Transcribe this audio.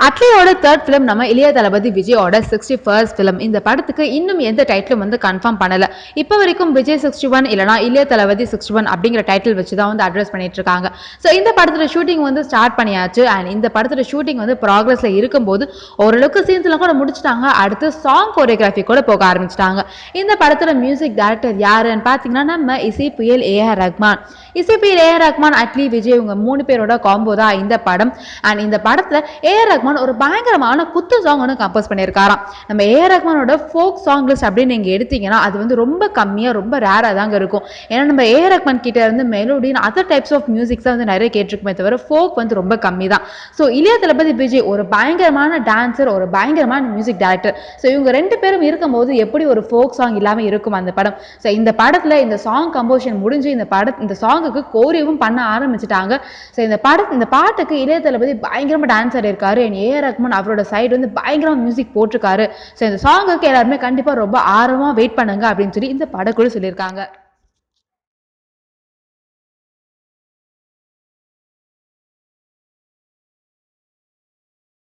அட்லியோட third film நம்ம இளைய தளபதி விஜயோட 61st ஃபிலிம். இந்த படத்துக்கு இன்னும் எந்த டைட்டிலும் வந்து கன்ஃபார்ம் பண்ணல. இப்போ வரைக்கும் விஜய் 61 இல்லனா இளைய தளபதி 61 அப்படிங்கிற டைட்டில் வச்சு தான் வந்து அட்ரஸ் பண்ணிட்டு இருக்காங்க. ஸோ இந்த படத்தோட ஷூட்டிங் வந்து ஸ்டார்ட் பண்ணியாச்சு. அண்ட் இந்த படத்தோட ஷூட்டிங் வந்து ப்ராக்ரஸ்ல இருக்கும்போது ஓரளவுக்கு சீன்ஸ்லாம் கூட முடிச்சிட்டாங்க. அடுத்து சாங் கோரியோகிராஃபி கூட போக ஆரம்பிச்சிட்டாங்க. இந்த படத்தோட மியூசிக் டைரக்டர் யாருன்னு பார்த்தீங்கன்னா நம்ம இசை புயல் ஏஆர் ரஹ்மான். இசை புயல் ஏஆர் ரஹ்மான், அட்லி, விஜய் இவங்க 3 பேரோட காம்போ தான் இந்த படம். அண்ட் இந்த படத்துல ஏஆர் ரஹ்மான் ஒரு பயங்கரமான குத்து சாங் ஒன்று கம்போஸ் பண்ணியிருக்காராம். நம்ம ஏஆர் ரஹ்மானோட ஃபோக் சாங் லிஸ்ட் அப்படின்னு நீங்க எடுத்தீங்கன்னா அது வந்து ரொம்ப கம்மியா ரொம்ப ரேரா தாங்க இருக்கும். ஏன்னா நம்ம ஏஆர் ரஹ்மான் கிட்ட இருந்து melody other types of musics வந்து நிறைய கேட்டிருக்குமே தவிர ஃபோக் வந்து ரொம்ப கம்மி தான். ஸோ இளைய தளபதி விஜய் ஒரு பயங்கரமான டான்சர், ஒரு பயங்கரமான மியூசிக் டைரக்டர். ஸோ இவங்க 2 பேரும் இருக்கும்போது எப்படி ஒரு ஃபோக் சாங் இல்லாம இருக்கும் அந்த படம். ஸோ இந்த படத்துல இந்த சாங் கம்போசிஷன் முடிஞ்சு இந்த சாங்குக்கு கோரியோவும் பண்ண ஆரம்பிச்சிட்டாங்க. ஸோ இந்த பாட்டுக்கு இளைய தளபதி பயங்கரமா டான்ஸ் ஆடி இருக்காரு. ஏஆர் ரஹ்மான் அவரோட சைடு வந்து பயங்கரமா மியூசிக் போட்டிருக்காரு. ஸோ இந்த சாங்குக்கு எல்லாருமே கண்டிப்பா ரொம்ப ஆர்வமா வெயிட் பண்ணுங்க அப்படின்னு சொல்லி இந்த படக்குழு சொல்லியிருக்காங்க.